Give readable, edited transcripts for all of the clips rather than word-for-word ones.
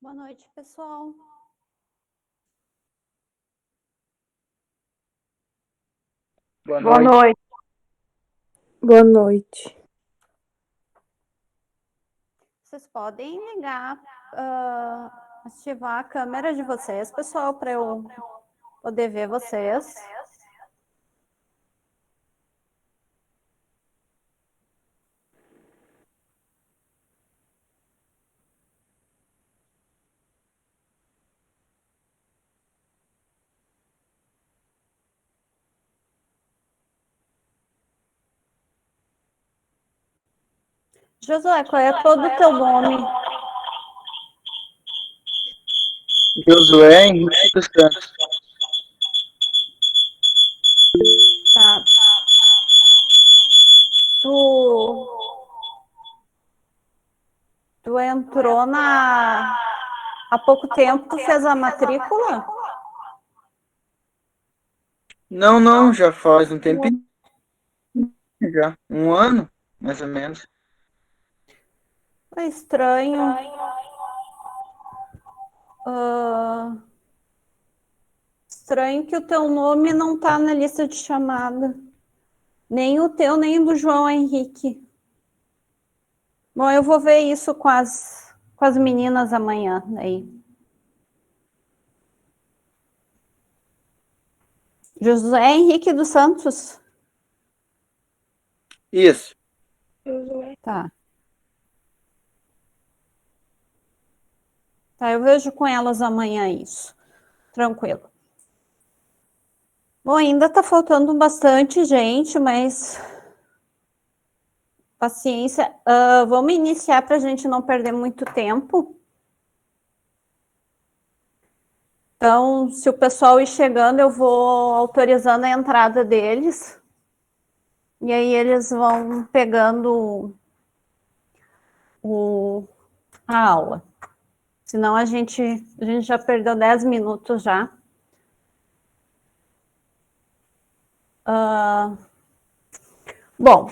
Boa noite, pessoal. Boa noite. Boa noite. Vocês podem ligar, ativar a câmera de vocês, pessoal, para eu poder ver vocês. Josué, qual é todo o teu nome? Josué Henrique dos Santos. Tá. Tu entrou há pouco tempo, tu fez a matrícula? Não, já faz um tempinho, já. Um ano, mais ou menos. É estranho. Estranho que o teu nome não tá na lista de chamada. Nem o teu, nem o do João Henrique. Bom, eu vou ver isso com as meninas amanhã, aí. José Henrique dos Santos? Isso. Tá. Tá, eu vejo com elas amanhã isso. Tranquilo. Bom, ainda tá faltando bastante gente, mas paciência. Vamos iniciar para a gente não perder muito tempo. Então, se o pessoal ir chegando, eu vou autorizando a entrada deles. E aí eles vão pegando a aula. Senão a gente já perdeu 10 minutos já. Bom,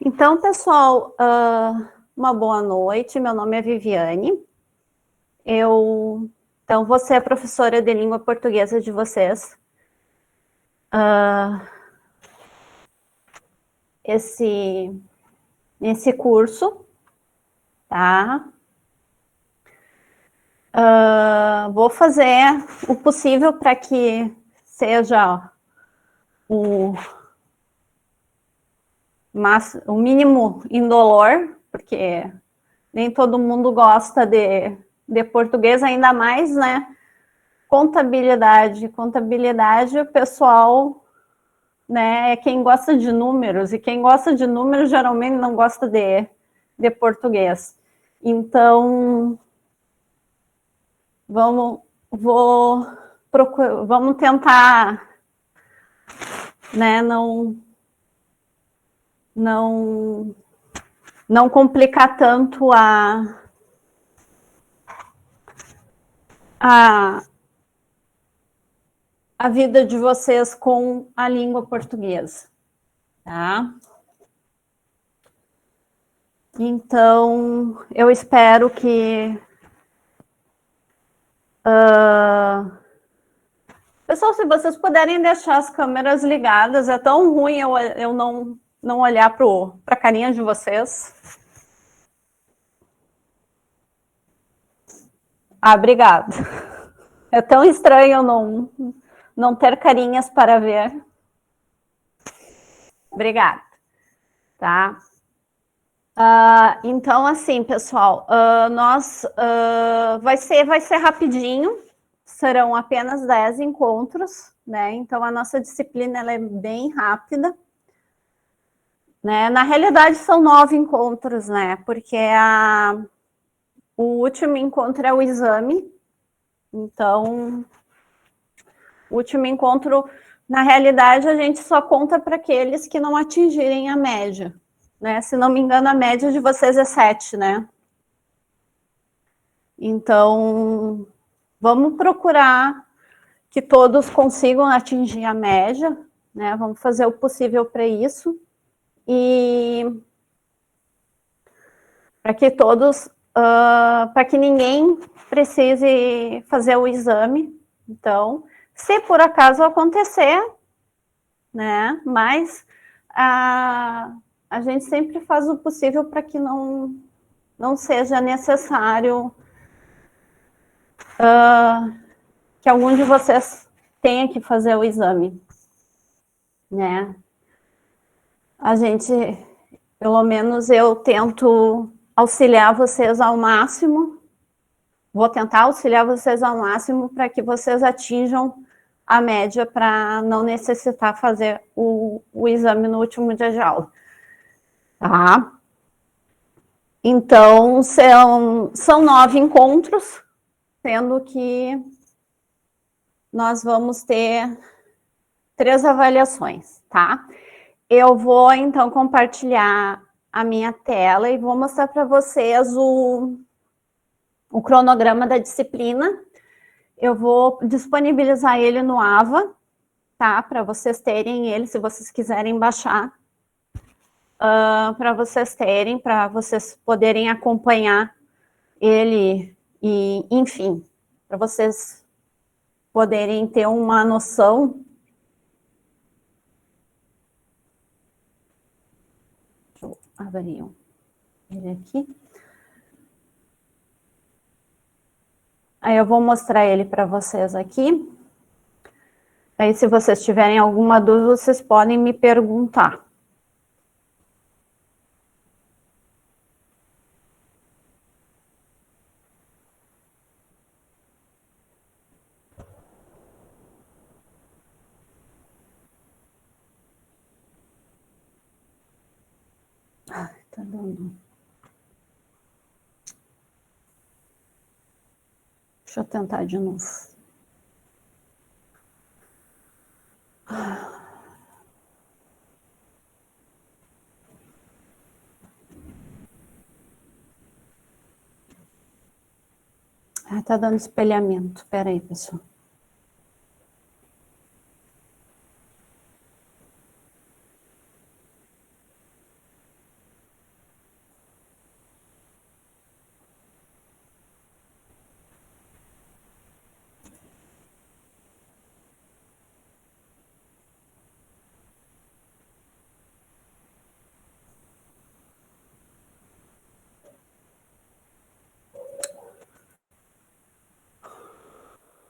então, pessoal, uma boa noite. Meu nome é Viviane. Então, vou ser a professora de língua portuguesa de vocês. Esse curso, tá? Vou fazer o possível para que seja o mínimo indolor, porque nem todo mundo gosta de português, ainda mais, né? Contabilidade, o pessoal, né, é quem gosta de números, e quem gosta de números geralmente não gosta de português. Então, vamos tentar, né, não complicar tanto a vida de vocês com a língua portuguesa, tá? Então, eu espero que pessoal, se vocês puderem deixar as câmeras ligadas, é tão ruim eu não olhar para a carinha de vocês. Obrigado. É tão estranho eu não ter carinhas para ver. Obrigada. Tá? Então, assim, pessoal, vai ser rapidinho, serão apenas 10 encontros, né? Então, a nossa disciplina ela é bem rápida. Né? Na realidade, são 9 encontros, né? Porque o último encontro é o exame. Então, o último encontro, na realidade, a gente só conta para aqueles que não atingirem a média. Né? Se não me engano, a média de vocês é 7, né? Então, vamos procurar que todos consigam atingir a média, né? Vamos fazer o possível para isso. E para que todos para que ninguém precise fazer o exame. Então, se por acaso acontecer, né? Mas a gente sempre faz o possível para que não seja necessário que algum de vocês tenha que fazer o exame, né? A gente, pelo menos eu tento auxiliar vocês ao máximo, vou tentar auxiliar vocês ao máximo para que vocês atinjam a média para não necessitar fazer o exame no último dia de aula, tá? Então, são 9 encontros, sendo que nós vamos ter 3 avaliações, tá? Eu vou, então, compartilhar a minha tela e vou mostrar para vocês o cronograma da disciplina. Eu vou disponibilizar ele no AVA, tá? Para vocês terem ele, se vocês quiserem baixar, para vocês terem, para vocês poderem acompanhar ele e, enfim, para vocês poderem ter uma noção. Deixa eu abrir ele aqui. Aí eu vou mostrar ele para vocês aqui. Aí, se vocês tiverem alguma dúvida, vocês podem me perguntar. Ai, tá dando. Deixa eu tentar de novo. Ah, tá dando espelhamento. Espera aí, pessoal.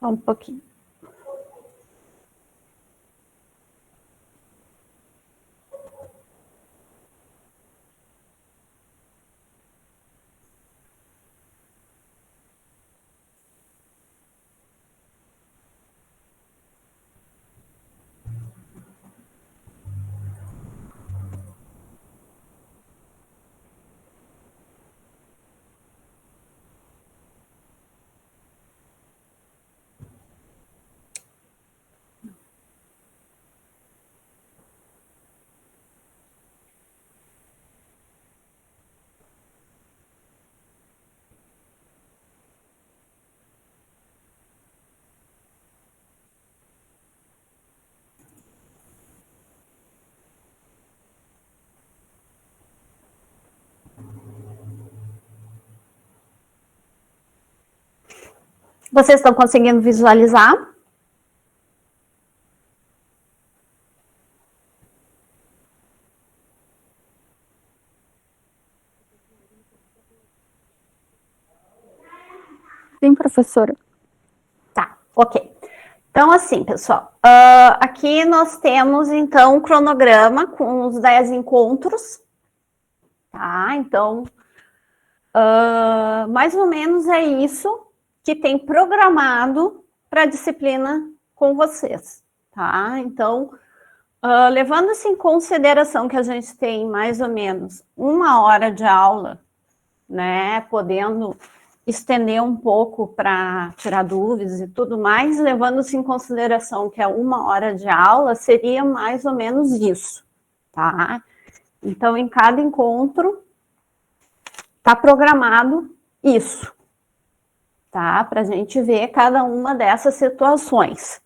Só um pouquinho. Vocês estão conseguindo visualizar? Sim, professora. Tá, ok. Então, assim, pessoal, aqui nós temos, então, um cronograma com os 10 encontros, tá? Então, mais ou menos é isso que tem programado para a disciplina com vocês, tá? Então, levando-se em consideração que a gente tem mais ou menos 1 hora de aula, né, podendo estender um pouco para tirar dúvidas e tudo mais, levando-se em consideração que é 1 hora de aula, seria mais ou menos isso, tá? Então, em cada encontro, está programado isso, tá? Para a gente ver cada uma dessas situações,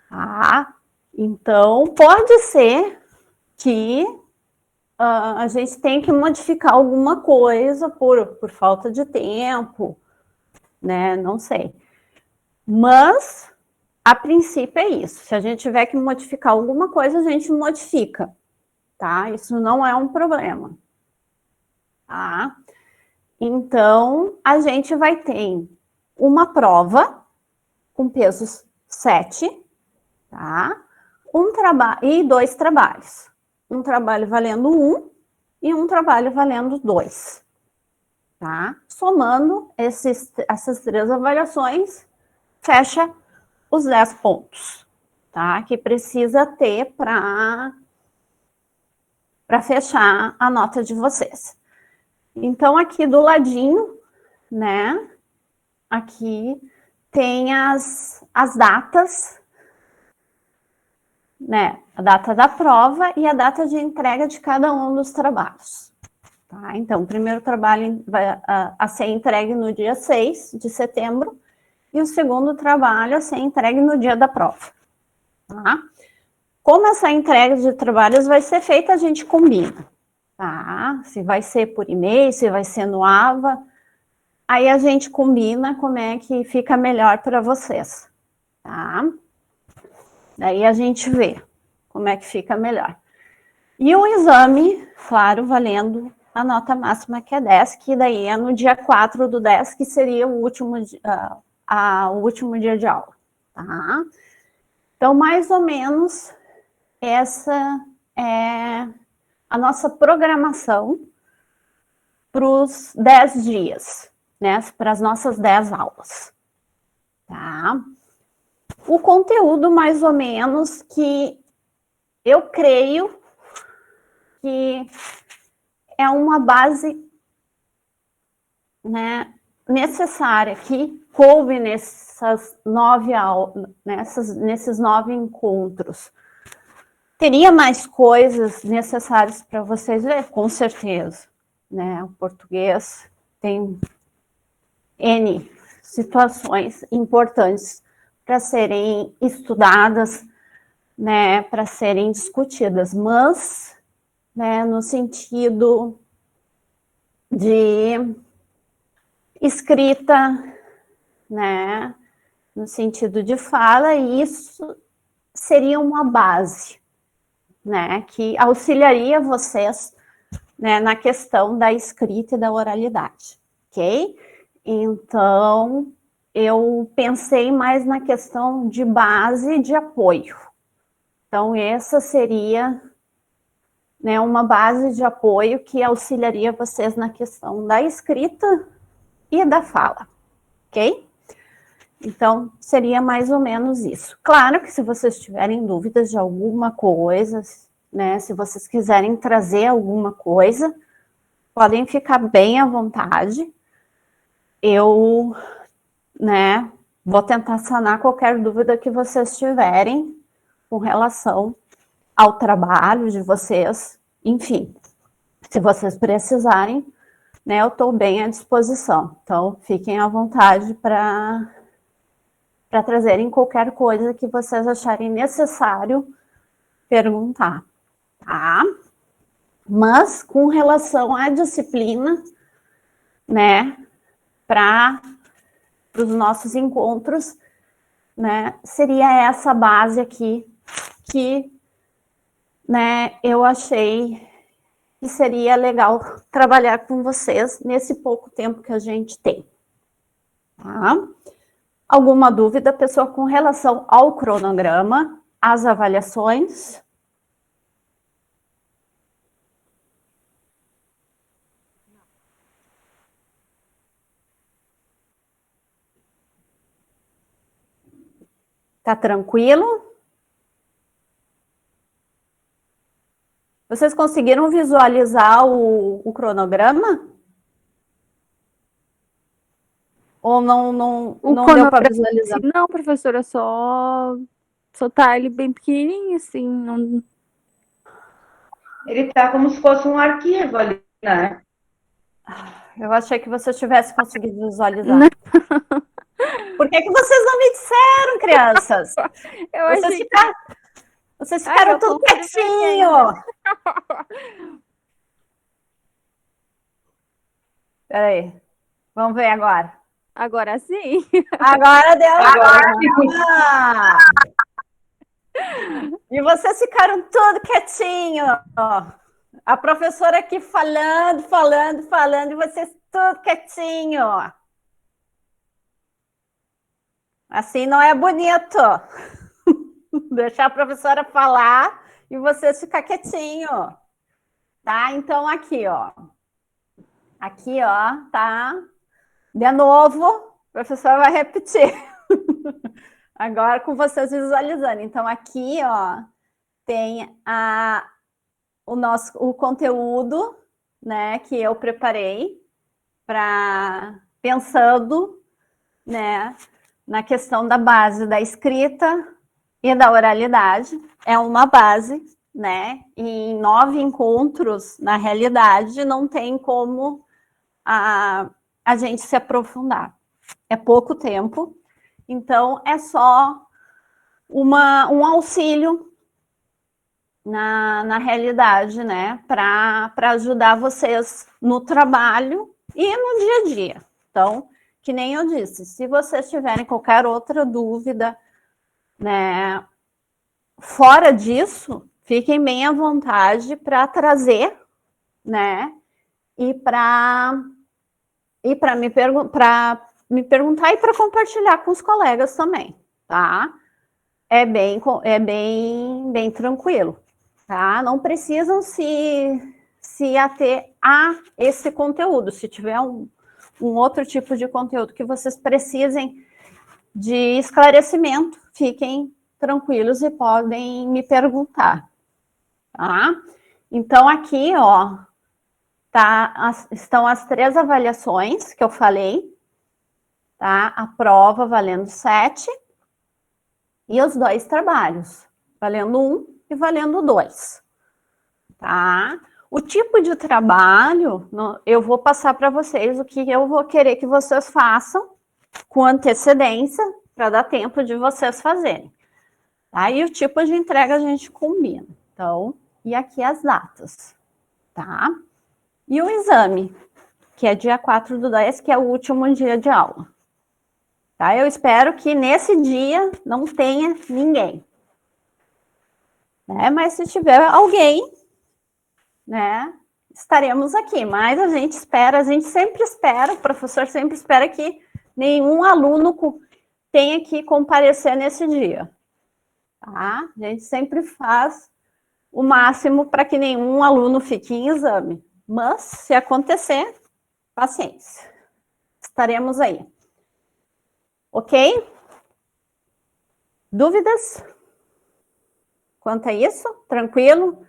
tá? Então, pode ser que a gente tem que modificar alguma coisa por falta de tempo, né? Não sei. Mas, a princípio é isso. Se a gente tiver que modificar alguma coisa, a gente modifica, tá? Isso não é um problema, tá? Então, a gente vai ter uma prova com pesos 7, tá? E 2 trabalhos. Um trabalho valendo 1 e um trabalho valendo 2, tá? Somando essas 3 avaliações, fecha os 10 pontos, tá? Que precisa ter para fechar a nota de vocês. Então, aqui do ladinho, né? Aqui tem as datas, né? A data da prova e a data de entrega de cada um dos trabalhos. Tá? Então, o primeiro trabalho vai a ser entregue no dia 6 de setembro e o segundo trabalho a ser entregue no dia da prova. Tá? Como essa entrega de trabalhos vai ser feita, a gente combina. Tá? Se vai ser por e-mail, se vai ser no AVA, aí a gente combina como é que fica melhor para vocês. Tá? Daí a gente vê como é que fica melhor. E o exame, claro, valendo a nota máxima, que é 10, que daí é no dia 4 do 10, que seria o último dia de aula. Tá? Então, mais ou menos, essa é a nossa programação para os 10 dias, né? Para as nossas 10 aulas. Tá? O conteúdo, mais ou menos, que eu creio que é uma base, né, necessária, que coube nessas 9 aulas, nesses 9 encontros. Teria mais coisas necessárias para vocês ler? Com certeza. Né? O português tem N situações importantes para serem estudadas, né, para serem discutidas, mas, né, no sentido de escrita, né, no sentido de fala, e isso seria uma base, né, que auxiliaria vocês, né, na questão da escrita e da oralidade, ok? Então, eu pensei mais na questão de base e de apoio. Então, essa seria, né, uma base de apoio que auxiliaria vocês na questão da escrita e da fala, ok? Então, seria mais ou menos isso. Claro que se vocês tiverem dúvidas de alguma coisa, né, se vocês quiserem trazer alguma coisa, podem ficar bem à vontade. Eu, né, vou tentar sanar qualquer dúvida que vocês tiverem com relação ao trabalho de vocês, enfim, se vocês precisarem, né, eu estou bem à disposição. Então, fiquem à vontade para trazerem qualquer coisa que vocês acharem necessário perguntar, tá? Mas, com relação à disciplina, né, para os nossos encontros, né, seria essa base aqui que, né, eu achei que seria legal trabalhar com vocês nesse pouco tempo que a gente tem. Tá? Alguma dúvida, pessoal, com relação ao cronograma, às avaliações? Tá tranquilo? Vocês conseguiram visualizar o cronograma? Ou não deu para visualizar? Não, professora, só tá ele bem pequenininho, assim. Não... Ele tá como se fosse um arquivo ali, né? Eu achei que você tivesse conseguido visualizar. Não. Por que vocês não me disseram, crianças? Vocês ficaram tudo quietinho. Peraí. Vamos ver agora. Agora sim. Agora deu. Agora sim. Ah! E vocês ficaram tudo quietinho. A professora aqui falando, falando, falando, e vocês tudo quietinho. Assim não é bonito. Deixar a professora falar e vocês ficar quietinho. Tá? Então aqui, ó. Aqui, ó, tá? De novo, o professor vai repetir. Agora com vocês visualizando. Então aqui, ó, tem o conteúdo, né, que eu preparei para pensando, né, na questão da base da escrita e da oralidade. É uma base, né? E em 9 encontros, na realidade, não tem como a gente se aprofundar. É pouco tempo, então é só um auxílio na realidade, né? Para ajudar vocês no trabalho e no dia a dia. Então, que nem eu disse, se vocês tiverem qualquer outra dúvida, né, fora disso, fiquem bem à vontade para trazer, né? E para me perguntar e para compartilhar com os colegas também, tá? Bem tranquilo, tá? Não precisam se ater a esse conteúdo. Se tiver um outro tipo de conteúdo que vocês precisem de esclarecimento, fiquem tranquilos e podem me perguntar, tá? Então, aqui, ó, estão as 3 avaliações que eu falei, tá? A prova valendo 7 e os 2 trabalhos, valendo 1 e valendo 2, tá? O tipo de trabalho, eu vou passar para vocês o que eu vou querer que vocês façam com antecedência, para dar tempo de vocês fazerem. Aí o tipo de entrega a gente combina. Então, e aqui as datas, tá? E o exame, que é dia 4/10, que é o último dia de aula. Tá? Eu espero que nesse dia não tenha ninguém. Né? Mas se tiver alguém, né, estaremos aqui. Mas a gente sempre espera, o professor sempre espera que nenhum aluno tenha que comparecer nesse dia. Tá? A gente sempre faz o máximo para que nenhum aluno fique em exame. Mas, se acontecer, paciência. Estaremos aí. Ok? Dúvidas? Quanto a isso? Tranquilo?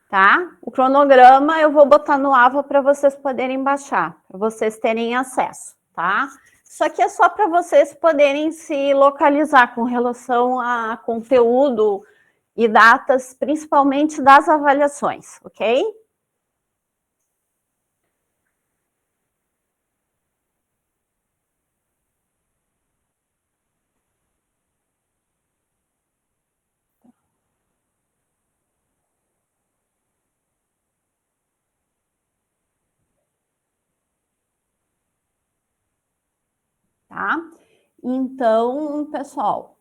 Tá? O cronograma eu vou botar no AVA para vocês poderem baixar, para vocês terem acesso, tá? Isso aqui é só para vocês poderem se localizar com relação a conteúdo e datas, principalmente das avaliações, ok? Tá? Então, pessoal,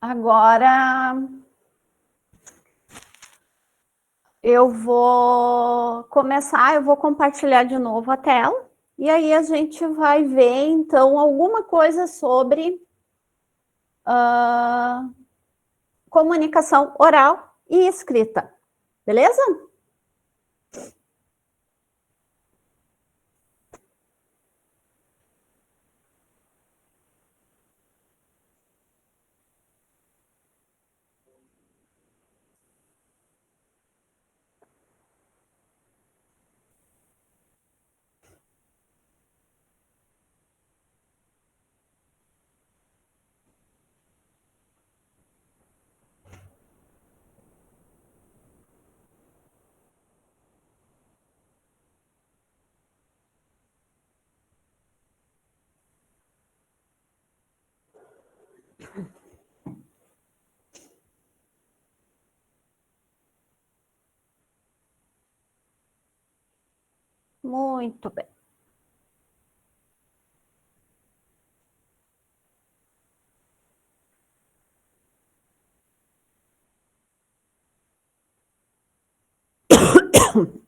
agora eu vou começar, eu vou compartilhar de novo a tela, e aí a gente vai ver, então, alguma coisa sobre comunicação oral e escrita, beleza? Muito bem.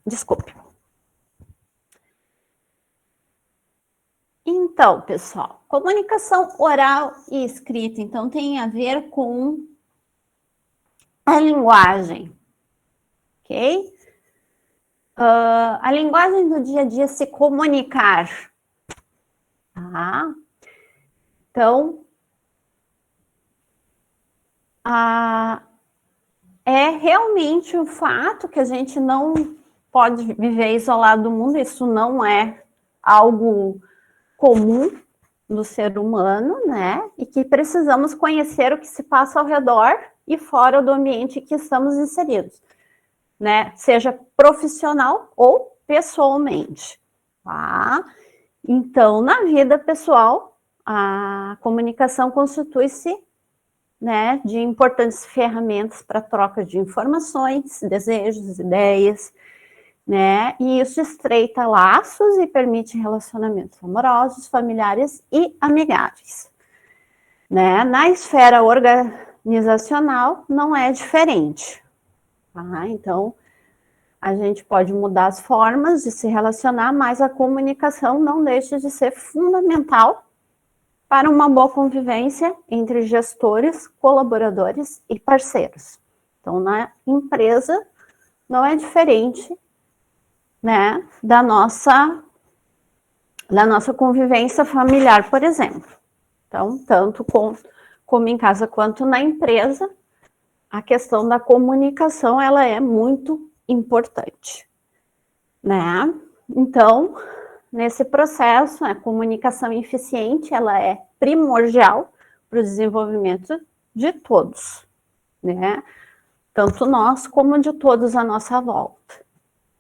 Desculpe. Então, pessoal, comunicação oral e escrita, então, tem a ver com a linguagem, ok? A linguagem do dia a dia, se comunicar, tá? Então, é realmente um fato que a gente não pode viver isolado do mundo, isso não é algo comum do ser humano, né? E que precisamos conhecer o que se passa ao redor e fora do ambiente que estamos inseridos, né? Seja profissional ou pessoalmente, tá? Então, na vida pessoal, a comunicação constitui-se, né, de importantes ferramentas para troca de informações, desejos, ideias, né? E isso estreita laços e permite relacionamentos amorosos, familiares e amigáveis, né? Na esfera organizacional não é diferente, tá? Então, a gente pode mudar as formas de se relacionar, mas a comunicação não deixa de ser fundamental para uma boa convivência entre gestores, colaboradores e parceiros. Então, na empresa não é diferente, né, da nossa convivência familiar, por exemplo. Então, tanto como em casa quanto na empresa, a questão da comunicação, ela é muito importante, né? Então, nesse processo, a comunicação eficiente, ela é primordial para o desenvolvimento de todos, né? Tanto nós como de todos à nossa volta.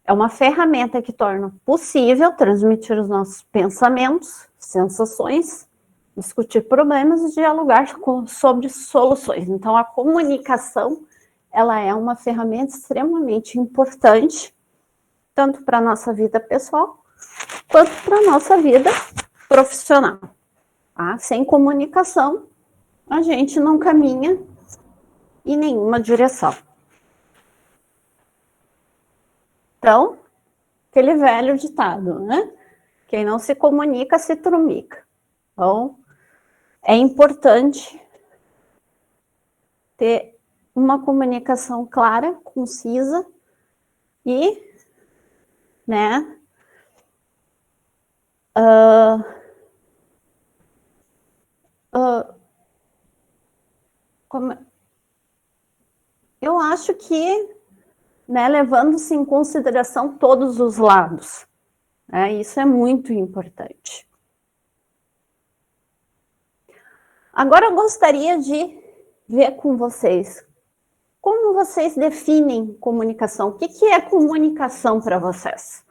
É uma ferramenta que torna possível transmitir os nossos pensamentos, sensações, discutir problemas e dialogar sobre soluções. Então, a comunicação, ela é uma ferramenta extremamente importante, tanto para a nossa vida pessoal, quanto para a nossa vida profissional. Tá? Sem comunicação, a gente não caminha em nenhuma direção. Então, aquele velho ditado, né? Quem não se comunica, se trumica. Então, é importante ter uma comunicação clara, concisa e, né, eu acho que, né, levando-se em consideração todos os lados, né, isso é muito importante. Agora eu gostaria de ver com vocês como vocês definem comunicação. O que é comunicação para vocês?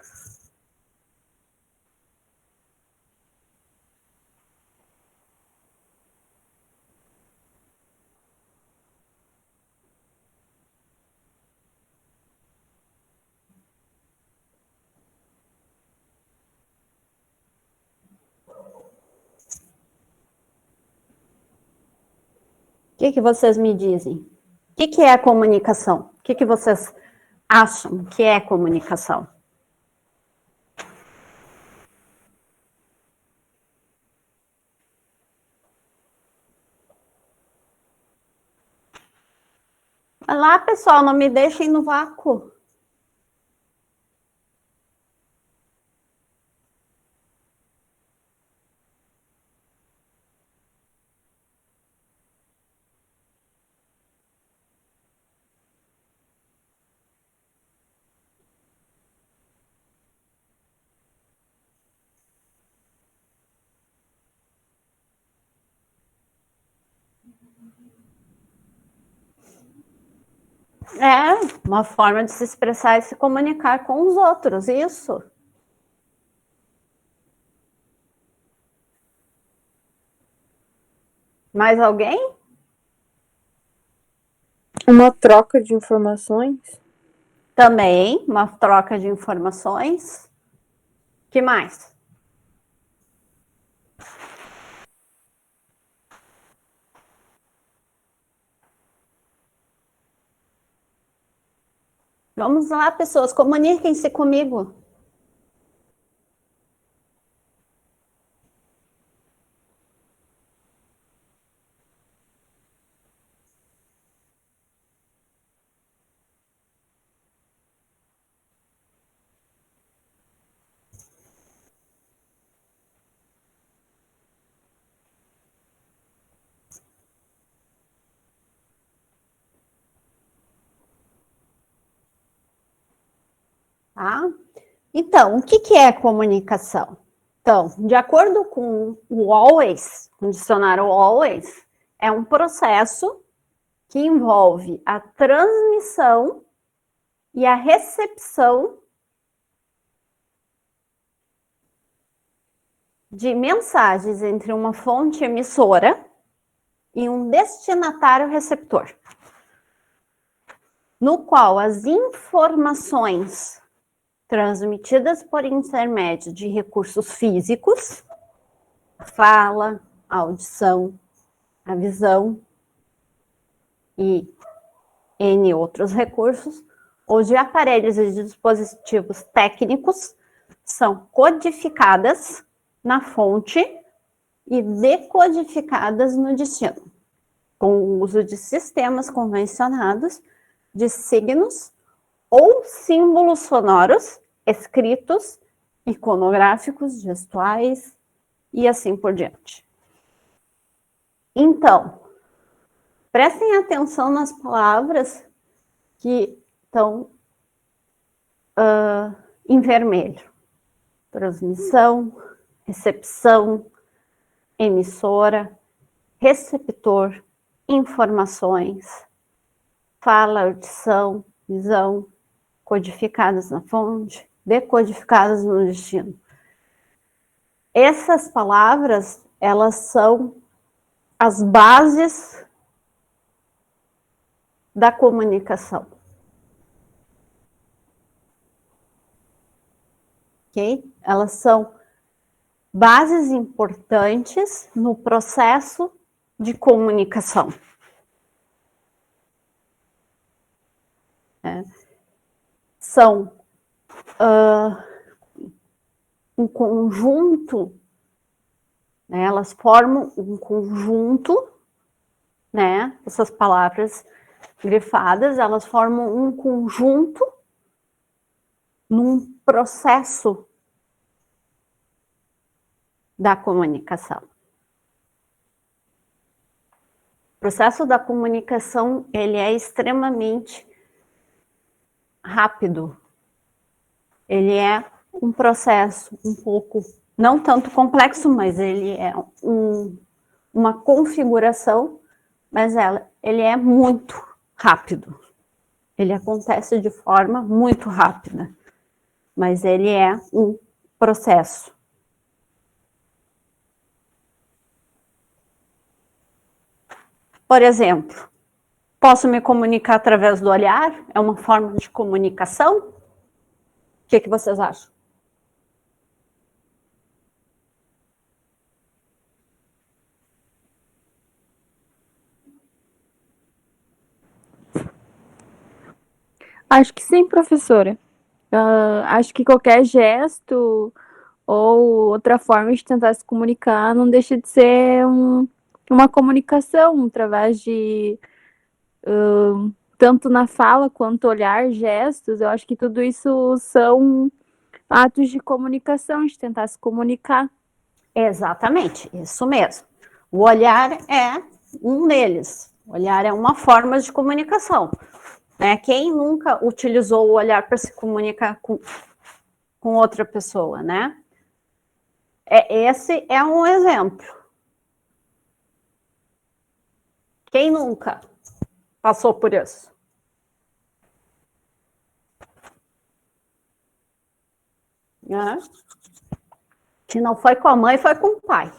O que vocês me dizem? O que é a comunicação? O que vocês acham que é comunicação? Vai lá, pessoal, não me deixem no vácuo. É uma forma de se expressar e se comunicar com os outros, isso. Mais alguém? Uma troca de informações. Também, uma troca de informações. Que mais? Vamos lá, pessoas, comuniquem-se comigo. Tá? Então, o que é comunicação? Então, de acordo com o always, o dicionário always, é um processo que envolve a transmissão e a recepção de mensagens entre uma fonte emissora e um destinatário receptor, no qual as informações transmitidas por intermédio de recursos físicos, a fala, a audição, a visão e N outros recursos, ou de aparelhos e dispositivos técnicos, são codificadas na fonte e decodificadas no destino, com o uso de sistemas convencionados de signos ou símbolos sonoros, escritos, iconográficos, gestuais e assim por diante. Então, prestem atenção nas palavras que estão em vermelho. Transmissão, recepção, emissora, receptor, informações, fala, audição, visão, codificadas na fonte, decodificadas no destino. Essas palavras, elas são as bases da comunicação. Ok? Elas são bases importantes no processo de comunicação. São um conjunto, né? Elas formam um conjunto, né? Essas palavras grifadas, elas formam um conjunto num processo da comunicação. O processo da comunicação, ele é extremamente rápido. Ele é um processo um pouco, não tanto complexo, mas ele é uma configuração, mas ele é muito rápido. Ele acontece de forma muito rápida, mas ele é um processo. Por exemplo, posso me comunicar através do olhar? É uma forma de comunicação? O que vocês acham? Acho que sim, professora. Acho que qualquer gesto ou outra forma de tentar se comunicar não deixa de ser uma comunicação através de tanto na fala quanto olhar, gestos. Eu acho que tudo isso são atos de comunicação, de tentar se comunicar. Exatamente, isso mesmo. O olhar é um deles. O olhar é uma forma de comunicação. Né? Quem nunca utilizou o olhar para se comunicar com outra pessoa, né? Esse é um exemplo. Quem nunca passou por isso? Né? Se não foi com a mãe, foi com o pai.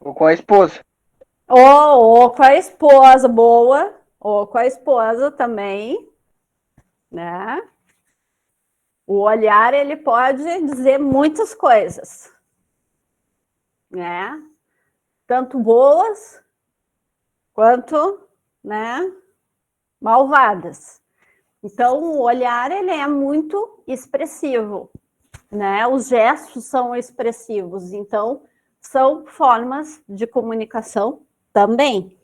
Ou com a esposa. Ou com a esposa, boa. Ou com a esposa também, né? O olhar, ele pode dizer muitas coisas, né? Tanto boas quanto, né, malvadas. Então, o olhar, ele é muito expressivo, né? Os gestos são expressivos, então, são formas de comunicação também.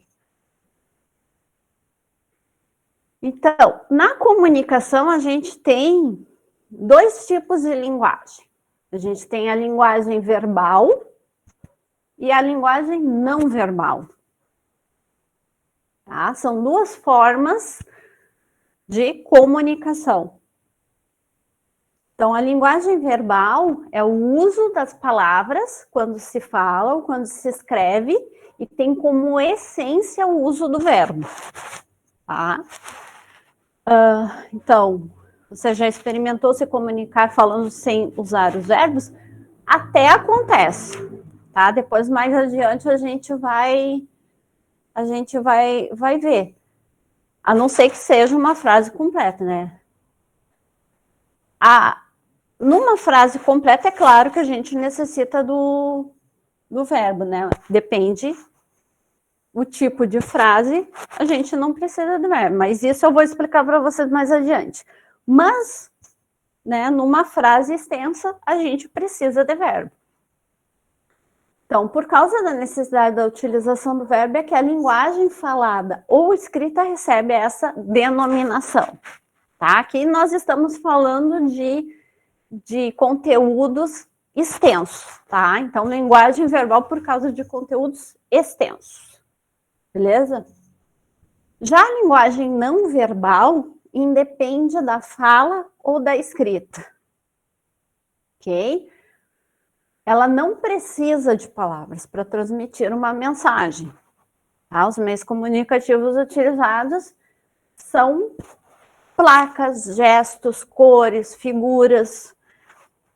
Então, na comunicação, a gente tem 2 tipos de linguagem. A gente tem a linguagem verbal e a linguagem não verbal. Tá? São 2 formas de comunicação. Então, a linguagem verbal é o uso das palavras quando se fala ou quando se escreve e tem como essência o uso do verbo. Tá? Então, você já experimentou se comunicar falando sem usar os verbos? Até acontece, tá? Depois, mais adiante, a gente vai ver. A não ser que seja uma frase completa, né? Numa frase completa, é claro que a gente necessita do verbo, né? Depende o tipo de frase, a gente não precisa do verbo, mas isso eu vou explicar para vocês mais adiante. Mas, né, numa frase extensa, a gente precisa de verbo. Então, por causa da necessidade da utilização do verbo, é que a linguagem falada ou escrita recebe essa denominação. Tá? Aqui nós estamos falando de conteúdos extensos, tá? Então, linguagem verbal por causa de conteúdos extensos. Beleza? Já a linguagem não verbal independe da fala ou da escrita. Ok? Ela não precisa de palavras para transmitir uma mensagem. Tá? Os meios comunicativos utilizados são placas, gestos, cores, figuras.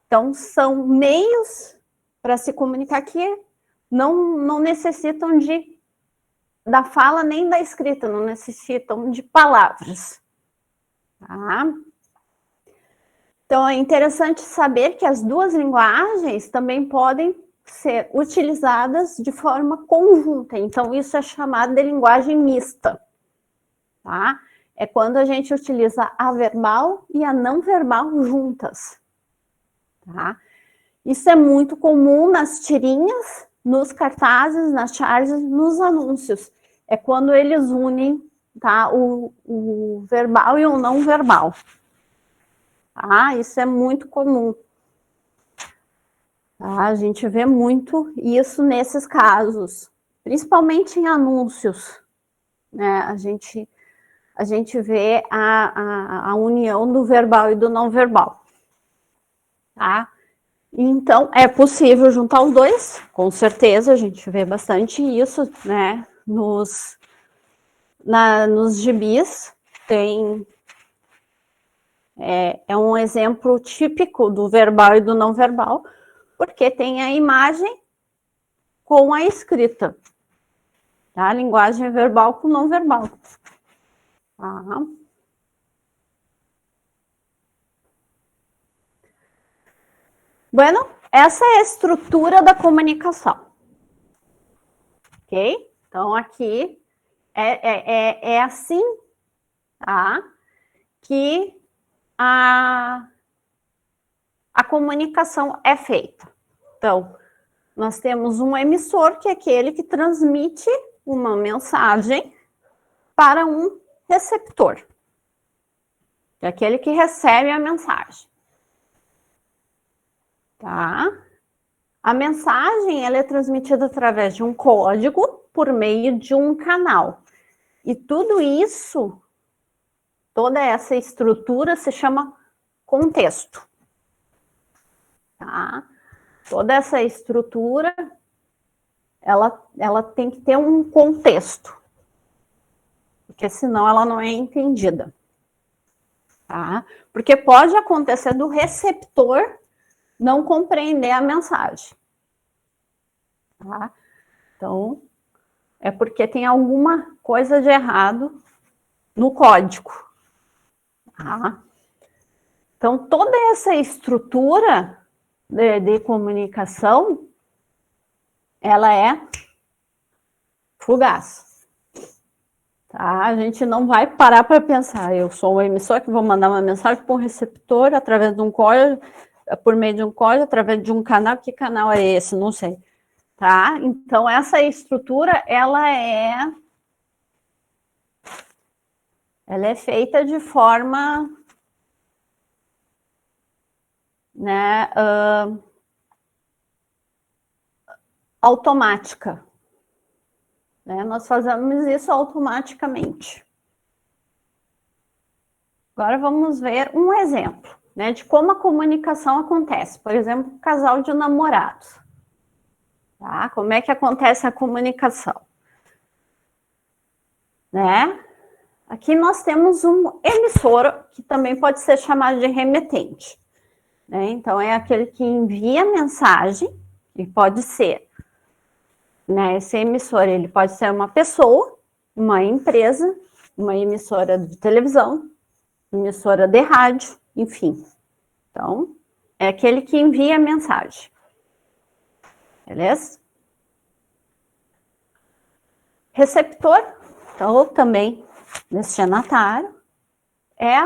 Então, são meios para se comunicar que não necessitam da fala nem da escrita, não necessitam de palavras. Tá? Então, é interessante saber que as 2 linguagens também podem ser utilizadas de forma conjunta. Então, isso é chamado de linguagem mista. Tá? É quando a gente utiliza a verbal e a não verbal juntas. Tá? Isso é muito comum nas tirinhas, nos cartazes, nas charges, nos anúncios. É quando eles unem, tá, o verbal e o não verbal. Tá? Isso é muito comum. Tá? A gente vê muito isso nesses casos, principalmente em anúncios. Né? A gente vê a união do verbal e do não verbal. Tá? Então, é possível juntar os 2, com certeza, a gente vê bastante isso, né? Nos gibis, é um exemplo típico do verbal e do não verbal, porque tem a imagem com a escrita, tá? A linguagem verbal com não verbal. Tá? Bueno, essa é a estrutura da comunicação. Ok? Então, aqui é assim, tá? Que a comunicação é feita. Então, nós temos um emissor, que é aquele que transmite uma mensagem para um receptor, que é aquele que recebe a mensagem. Tá? A mensagem, ela é transmitida através de um código por meio de um canal. E tudo isso, toda essa estrutura se chama contexto. Tá? Toda essa estrutura, ela tem que ter um contexto, porque senão ela não é entendida. Tá? Porque pode acontecer do receptor não compreender a mensagem. Tá? Então, é porque tem alguma coisa de errado no código. Tá? Então, toda essa estrutura de comunicação, ela é fugaz. Tá? A gente não vai parar para pensar, eu sou um emissor que vou mandar uma mensagem para um receptor através de um código, por meio de um código, através de um canal. Que canal é esse? Não sei. Tá? Então, essa estrutura, ela é feita de forma, né, automática. Né? Nós fazemos isso automaticamente. Agora vamos ver um exemplo, né, de como a comunicação acontece. Por exemplo, casal de namorados. Tá? Como é que acontece a comunicação? Né? Aqui nós temos um emissor, que também pode ser chamado de remetente. Né? Então, é aquele que envia mensagem, e pode ser, né, esse emissor, ele pode ser uma pessoa, uma empresa, uma emissora de televisão, emissora de rádio, enfim. Então, é aquele que envia mensagem. Beleza? Receptor, então, também destinatário, é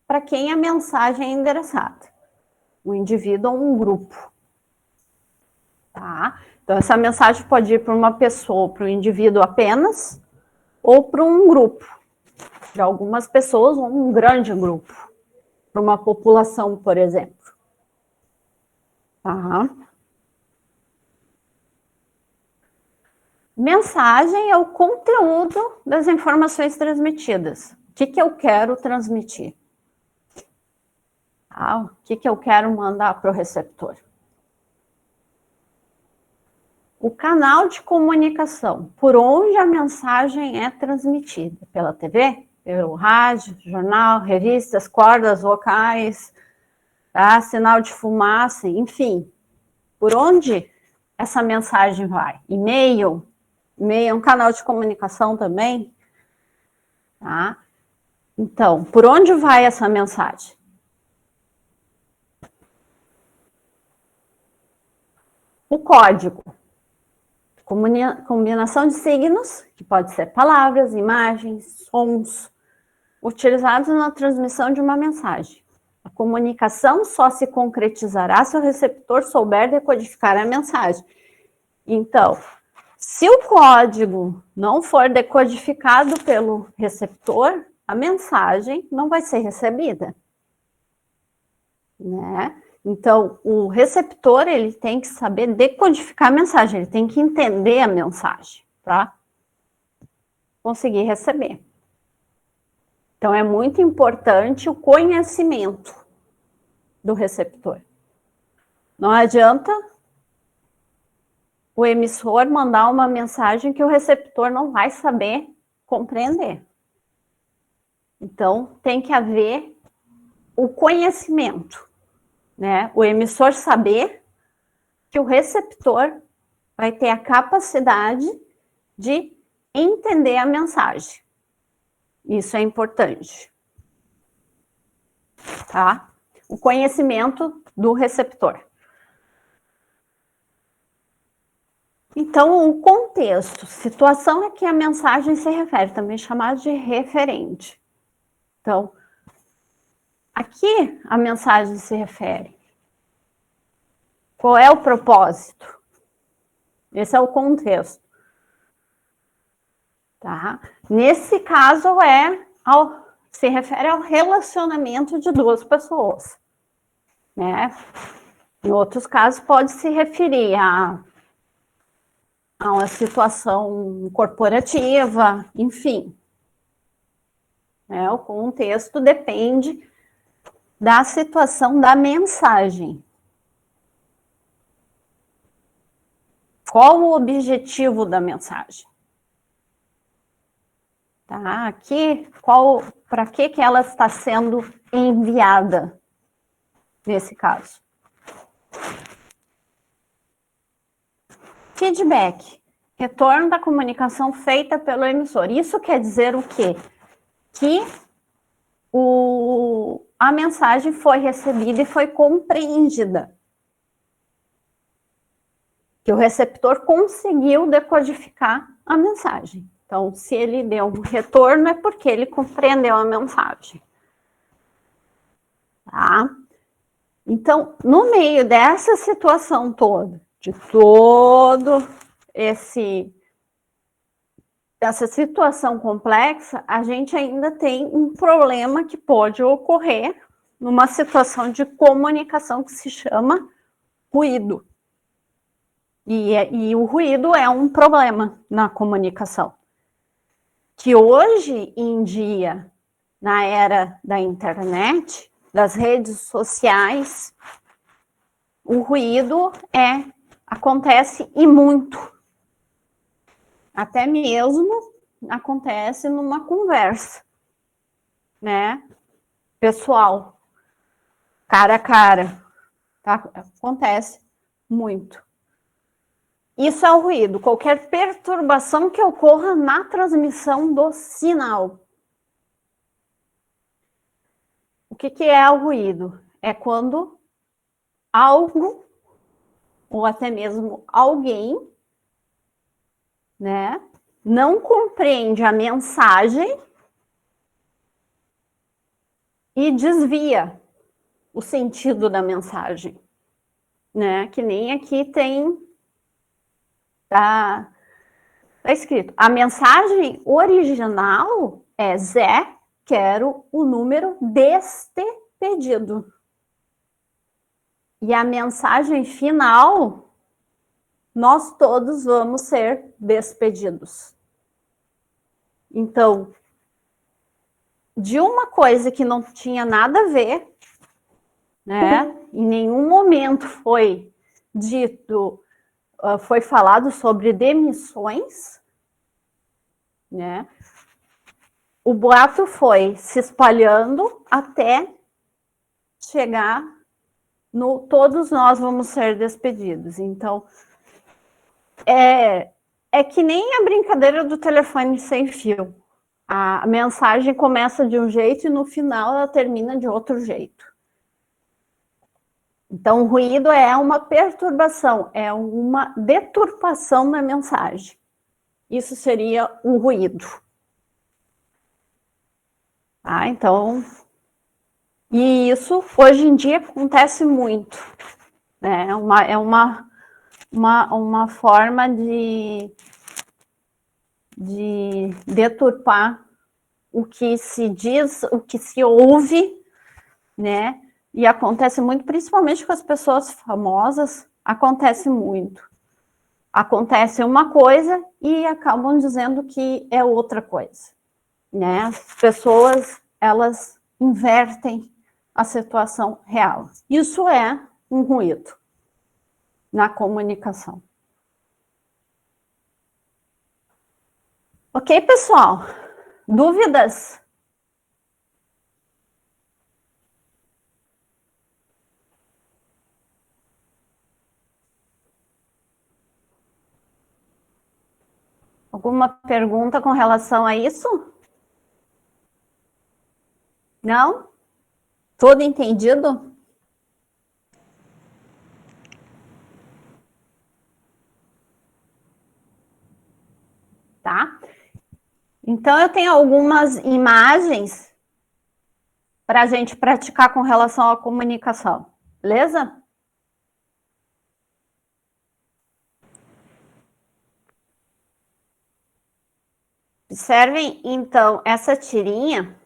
para quem a mensagem é endereçada. Um indivíduo ou um grupo. Tá? Então, essa mensagem pode ir para uma pessoa, para um indivíduo apenas, ou para um grupo, de algumas pessoas, ou um grande grupo, para uma população, por exemplo. Tá? Mensagem é o conteúdo das informações transmitidas. O que eu quero transmitir? Tá? O que eu quero mandar para o receptor? O canal de comunicação, por onde a mensagem é transmitida? Pela TV, pelo rádio, jornal, revistas, cordas vocais, tá? Sinal de fumaça, enfim. Por onde essa mensagem vai? E-mail? E-mail é um canal de comunicação também. Tá? Então, por onde vai essa mensagem? O código. Combinação de signos, que pode ser palavras, imagens, sons, utilizados na transmissão de uma mensagem. A comunicação só se concretizará se o receptor souber decodificar a mensagem. Então, se o código não for decodificado pelo receptor, a mensagem não vai ser recebida. Né? Então, o receptor, ele tem que saber decodificar a mensagem, ele tem que entender a mensagem, para conseguir receber. Então, é muito importante o conhecimento do receptor. Não adianta o emissor mandar uma mensagem que o receptor não vai saber compreender. Então, tem que haver o conhecimento. Né? O emissor saber que o receptor vai ter a capacidade de entender a mensagem. Isso é importante. Tá? O conhecimento do receptor. Então, o contexto, situação a que a mensagem se refere, também chamado de referente. Então, aqui a mensagem se refere. Qual é o propósito? Esse é o contexto. Tá? Nesse caso, se refere ao relacionamento de duas pessoas. Né? Em outros casos, pode se referir a uma situação corporativa, enfim. Né? O contexto depende da situação da mensagem. Qual o objetivo da mensagem? Tá? Aqui, para que ela está sendo enviada nesse caso? Feedback, retorno da comunicação feita pelo emissor. Isso quer dizer o quê? Que a mensagem foi recebida e foi compreendida. Que o receptor conseguiu decodificar a mensagem. Então, se ele deu um retorno, é porque ele compreendeu a mensagem. Tá? Então, no meio dessa situação toda, de todo essa situação complexa, a gente ainda tem um problema que pode ocorrer numa situação de comunicação que se chama ruído. E o ruído é um problema na comunicação. Que hoje em dia, na era da internet, das redes sociais, o ruído acontece e muito. Até mesmo acontece numa conversa, né? Pessoal, cara a cara, tá? Acontece muito. Isso é o ruído, qualquer perturbação que ocorra na transmissão do sinal. O que é o ruído? É quando algo, ou até mesmo alguém, né, não compreende a mensagem e desvia o sentido da mensagem, né? Que nem aqui tá escrito. A mensagem original é Zé, quero o número deste pedido. E a mensagem final, nós todos vamos ser despedidos. Então, de uma coisa que não tinha nada a ver, né? Em nenhum momento foi dito, foi falado sobre demissões, né? O boato foi se espalhando até chegar no todos nós vamos ser despedidos. Então, é que nem a brincadeira do telefone sem fio. A mensagem começa de um jeito e no final ela termina de outro jeito. Então, o ruído é uma perturbação, é uma deturpação da mensagem. Isso seria um ruído. Ah, então, e isso hoje em dia acontece muito, né? É uma forma de deturpar o que se diz, o que se ouve, né? E acontece muito, principalmente com as pessoas famosas, acontece muito. Acontece uma coisa e acabam dizendo que é outra coisa, né? As pessoas, elas invertem a situação real. Isso é um ruído na comunicação. Ok, pessoal? Dúvidas? Alguma pergunta com relação a isso? Não? Tudo entendido? Tá? Então, eu tenho algumas imagens para a gente praticar com relação à comunicação. Beleza? Observem, então, essa tirinha.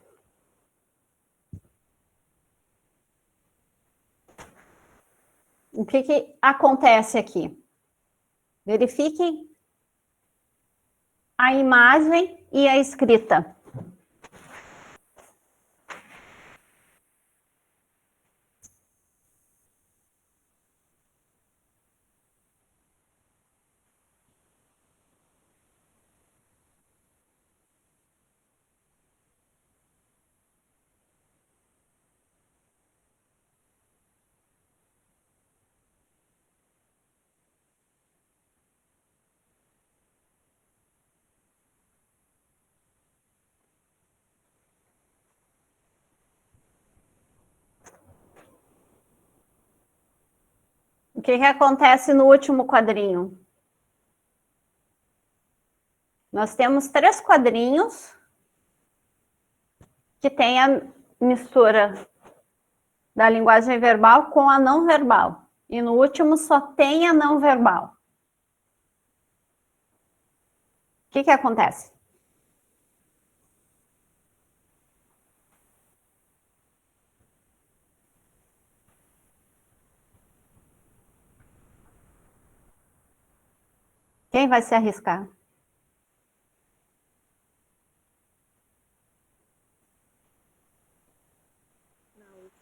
O que acontece aqui? Verifiquem a imagem e a escrita. O que acontece no último quadrinho? Nós temos 3 quadrinhos que tem a mistura da linguagem verbal com a não verbal. E no último só tem a não verbal. O que acontece? Quem vai se arriscar?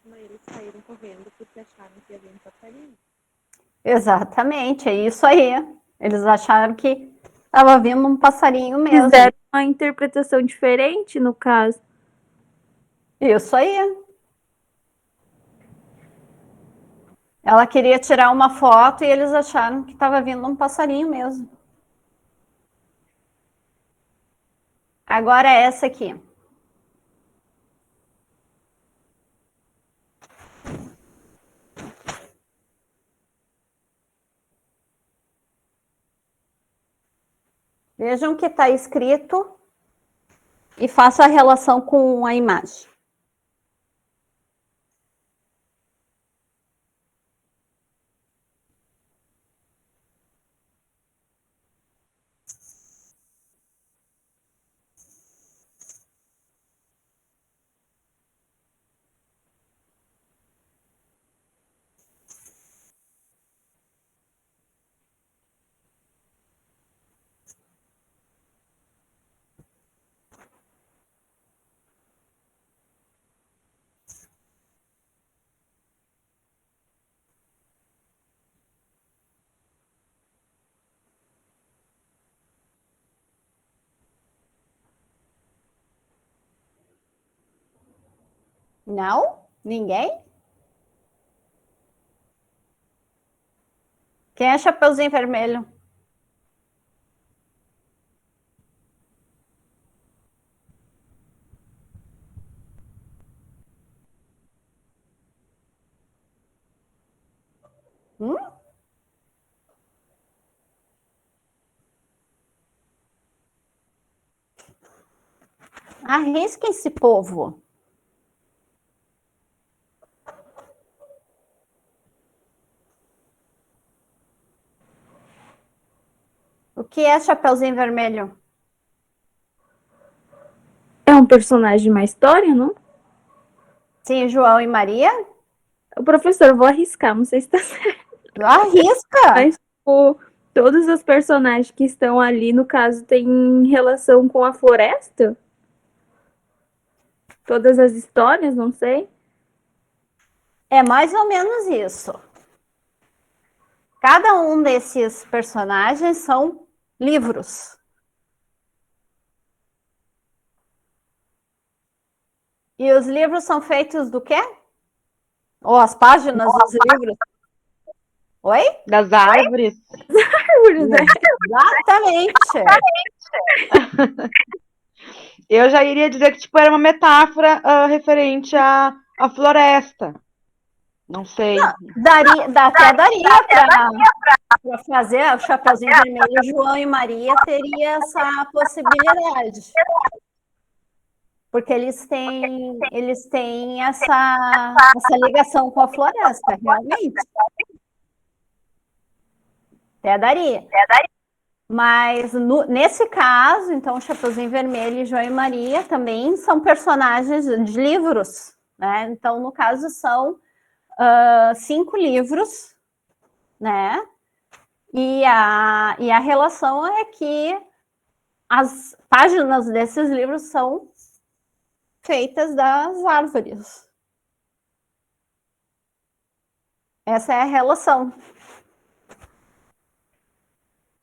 Eles saíram correndo porque acharam que havia um passarinho. Exatamente, é isso aí. Eles acharam que estava vindo um passarinho mesmo. Fizeram uma interpretação diferente, no caso. Isso aí. Ela queria tirar uma foto e eles acharam que estava vindo um passarinho mesmo. Agora é essa aqui. Vejam o que está escrito e faça a relação com a imagem. Não? Ninguém? Quem é Chapeuzinho Vermelho? Hum? Arrisquem esse povo. O que é Chapeuzinho Vermelho? É um personagem de uma história, não? Sim, João e Maria? O professor, vou arriscar, não sei se tá certo. Arrisca! Mas, tipo, todos os personagens que estão ali, no caso, têm relação com a floresta? Todas as histórias, não sei. É mais ou menos isso. Cada um desses personagens são livros. E os livros são feitos do quê? Ou as páginas dos livros? Oi? Das árvores. Exatamente. Eu já iria dizer que tipo, era uma metáfora referente à floresta. Não sei. Até daria para fazer o Chapeuzinho Vermelho, João e Maria teria essa possibilidade. Porque eles têm essa ligação com a floresta, realmente. Até daria. Mas nesse caso, então, o Chapeuzinho Vermelho e João e Maria também são personagens de livros, né? Então, no caso, são 5 livros, né? E a relação é que as páginas desses livros são feitas das árvores. Essa é a relação.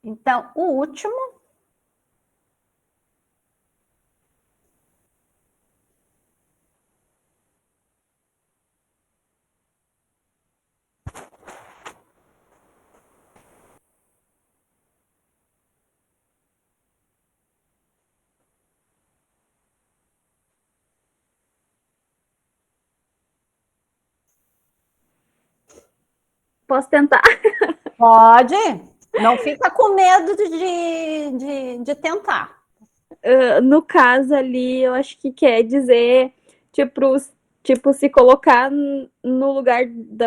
Então, o último. Posso tentar? Pode. Não fica com medo de tentar. No caso ali, eu acho que quer dizer, tipo, se colocar no lugar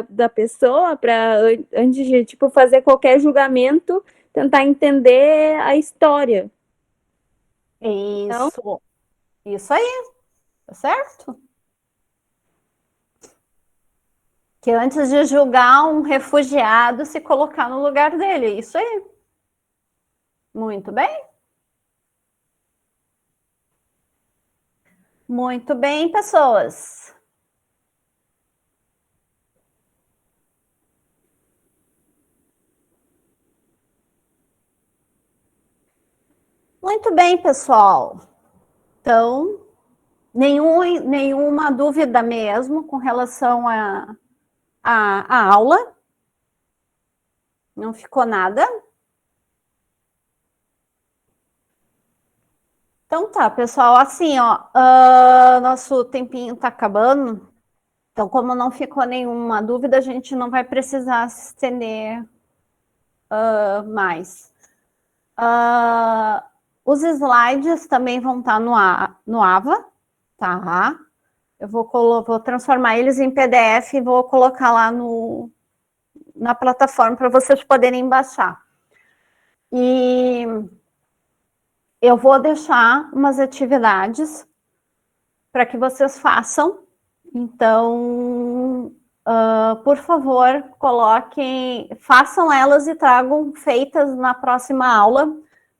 da pessoa para antes de, tipo, fazer qualquer julgamento, tentar entender a história. Não? Isso aí, tá certo? Que antes de julgar um refugiado, se colocar no lugar dele. Isso aí. Muito bem. Muito bem, pessoas. Muito bem, pessoal. Então, nenhuma dúvida mesmo com relação à aula? Não ficou nada? Então tá, pessoal, assim, ó, nosso tempinho tá acabando, então como não ficou nenhuma dúvida, a gente não vai precisar se estender mais. Os slides também vão estar no AVA, tá? Eu vou transformar eles em PDF e vou colocar lá na plataforma para vocês poderem baixar. E eu vou deixar umas atividades para que vocês façam. Então, por favor, façam elas e tragam feitas na próxima aula,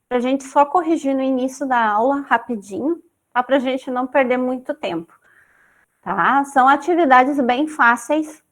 para a gente só corrigir no início da aula, rapidinho, tá? Para a gente não perder muito tempo, tá? São atividades bem fáceis,